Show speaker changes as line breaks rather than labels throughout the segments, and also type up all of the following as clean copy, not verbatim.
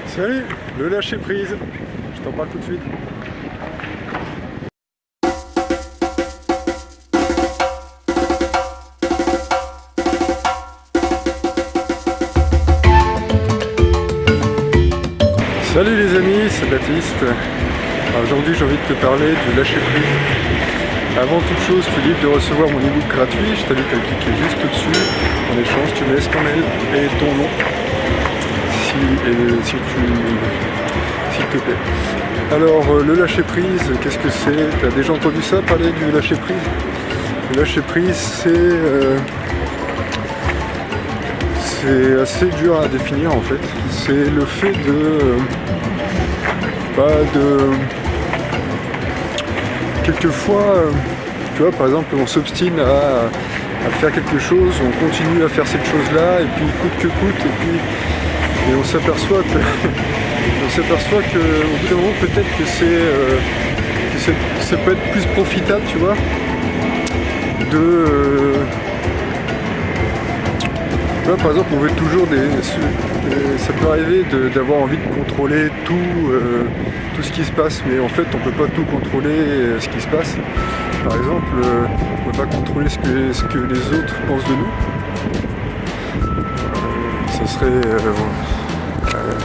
Salut, le lâcher prise. Je t'en parle tout de suite. Salut les amis, c'est Baptiste. Aujourd'hui j'ai envie de te parler du lâcher prise. Avant toute chose, tu es libre de recevoir mon e-book gratuit. Je t'invite à cliquer juste au-dessus. En échange, tu me laisses ton mail et ton nom. S'il te plaît. Alors, le lâcher prise, qu'est-ce que c'est? Tu as déjà entendu ça, parler du lâcher prise? Le lâcher prise, c'est assez dur à définir en fait. C'est le fait quelquefois, tu vois, par exemple, on s'obstine à faire quelque chose, on continue à faire cette chose-là, et puis coûte que coûte, et on s'aperçoit que au bout d'un moment, peut-être que ça peut être plus profitable, tu vois, par exemple, on veut toujours ça peut arriver d'avoir envie de contrôler tout ce qui se passe, mais en fait on peut pas tout contrôler ce qui se passe. Par exemple, on peut pas contrôler ce que les autres pensent de nous.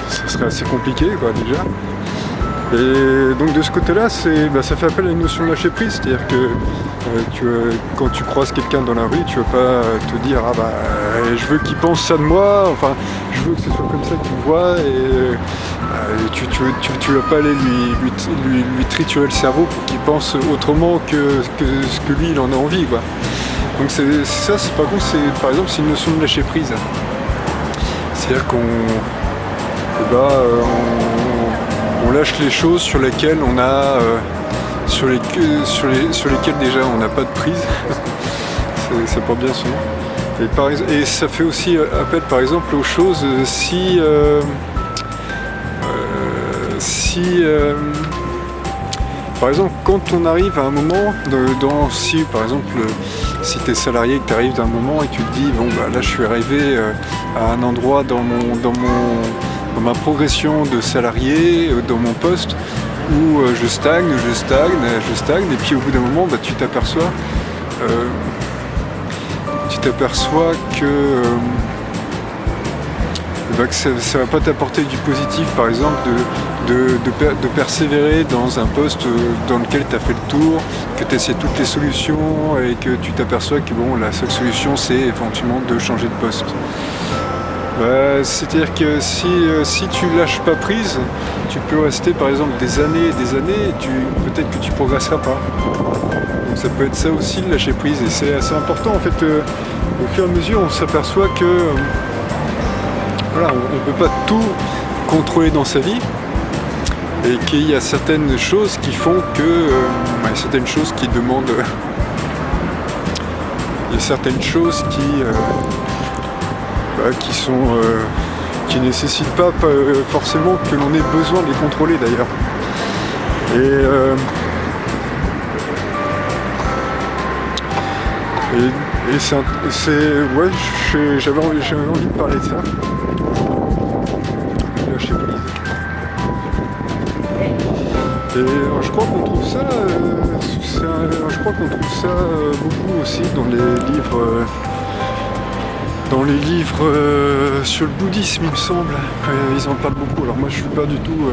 Ça serait assez compliqué quoi déjà. Et donc de ce côté-là, ça fait appel à une notion de lâcher prise, c'est-à-dire que quand tu croises quelqu'un dans la rue, tu vas pas te dire je veux qu'il pense ça de moi, enfin je veux que ce soit comme ça qu'il me voit, et tu vas pas aller lui triturer le cerveau pour qu'il pense autrement que ce que lui il en a envie quoi. Donc par exemple c'est une notion de lâcher prise. C'est-à-dire on lâche les choses sur lesquelles sur lesquelles déjà on n'a pas de prise. C'est pas bien son nom. Et ça fait aussi appel par exemple aux choses par exemple quand on arrive à un moment si par exemple si tu es salarié et que tu arrives à un moment et tu te dis bon là je suis arrivé à un endroit dans ma progression de salarié, dans mon poste, où je stagne, et puis au bout d'un moment, tu t'aperçois que ça va pas t'apporter du positif, par exemple, de persévérer dans un poste dans lequel tu as fait le tour, que tu essaies toutes les solutions, et que tu t'aperçois que la seule solution, c'est éventuellement de changer de poste. C'est-à-dire que si tu lâches pas prise, tu peux rester par exemple des années et des années, et peut-être que tu progresseras pas. Donc ça peut être ça aussi, le lâcher prise, et c'est assez important en fait. Au fur et à mesure, on s'aperçoit que on ne peut pas tout contrôler dans sa vie, et qu'il y a certaines choses qui font que certaines choses qui demandent, il y a certaines choses qui nécessitent pas forcément que l'on ait besoin de les contrôler d'ailleurs. J'avais envie de parler de ça. Lâcher prise. Et je crois qu'on trouve ça, beaucoup aussi dans les livres. Sur le bouddhisme, il me semble, ils en parlent beaucoup. Alors moi je suis pas du tout,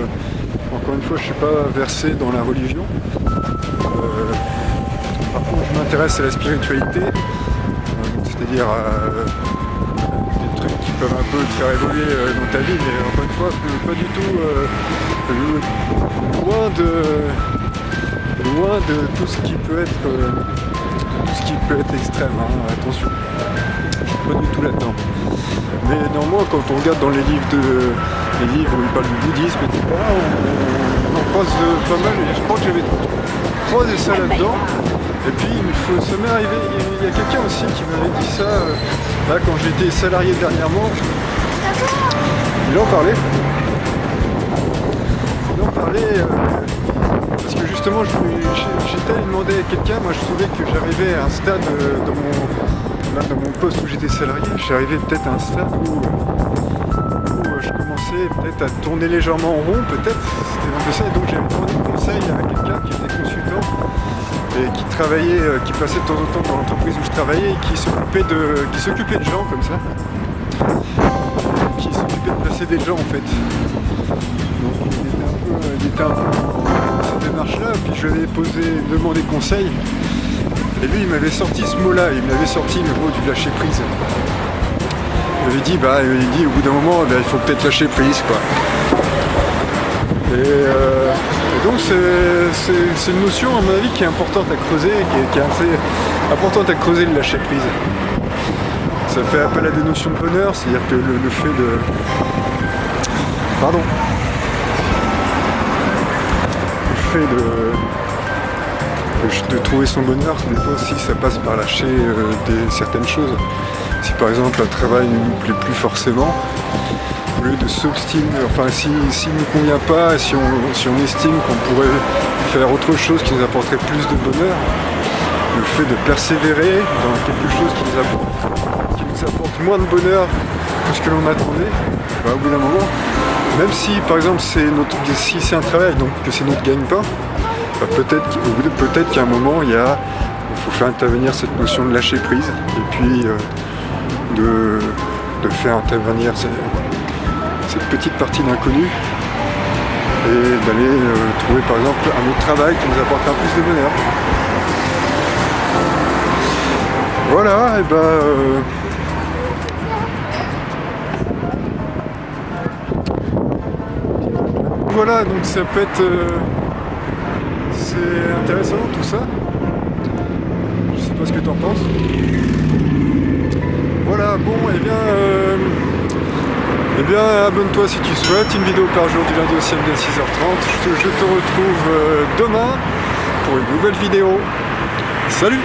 encore une fois, je suis pas versé dans la religion. Par contre je m'intéresse à la spiritualité, c'est-à-dire des trucs qui peuvent un peu te faire évoluer dans ta vie, mais encore une fois, pas du tout loin de tout ce qui peut être extrême, hein, attention. Pas du tout là-dedans. Mais néanmoins, quand on regarde dans les livres où ils parlent du bouddhisme, etc., on en croise pas mal. Et je crois que j'avais croisé ça là-dedans. Et puis, ça m'est arrivé, il y a quelqu'un aussi qui m'avait dit ça, là, quand j'étais salarié dernièrement. Il en parlait. Parce que justement, j'étais allé demander à quelqu'un, moi je trouvais que j'arrivais à un stade dans mon poste où j'étais salarié, j'arrivais peut-être à un stade où je commençais peut-être à tourner légèrement en rond, peut-être, c'était un peu ça, et donc j'avais demandé conseil à quelqu'un qui était consultant et qui travaillait, qui passait de temps en temps dans l'entreprise où je travaillais et qui s'occupait de gens comme ça, qui s'occupait de placer des gens en fait. Donc il était un peu dans cette démarche-là, puis je lui avais demandé conseil, et lui il m'avait sorti ce mot-là, il m'avait sorti le mot du lâcher prise. Il m'avait dit, au bout d'un moment, il faut peut-être lâcher prise, quoi. Et donc c'est une notion, à mon avis, qui est importante à creuser, qui est assez importante à creuser, le lâcher prise. Ça fait appel à des notions de bonheur, c'est-à-dire que le fait de... Pardon. Le fait de trouver son bonheur, des fois aussi, ça passe par lâcher certaines choses. Si par exemple un travail ne nous plaît plus forcément, au lieu de s'obstiner, enfin s'il ne nous convient pas, si on estime qu'on pourrait faire autre chose qui nous apporterait plus de bonheur, le fait de persévérer dans quelque chose qui nous apporte moins de bonheur que ce que l'on attendait, bah, au bout d'un moment, même si par exemple si c'est un travail donc que c'est notre gagne-pain, bah, peut-être qu'à un moment il faut faire intervenir cette notion de lâcher prise et puis de faire intervenir cette petite partie d'inconnu et d'aller trouver par exemple un autre travail qui nous apporte un plus de bonheur. Voilà, et voilà, donc ça peut être c'est intéressant tout ça. Je sais pas ce que tu en penses. Voilà, bon, et bien abonne-toi si tu souhaites, une vidéo par jour du lundi au samedi à 6h30. Je te retrouve demain pour une nouvelle vidéo. Salut!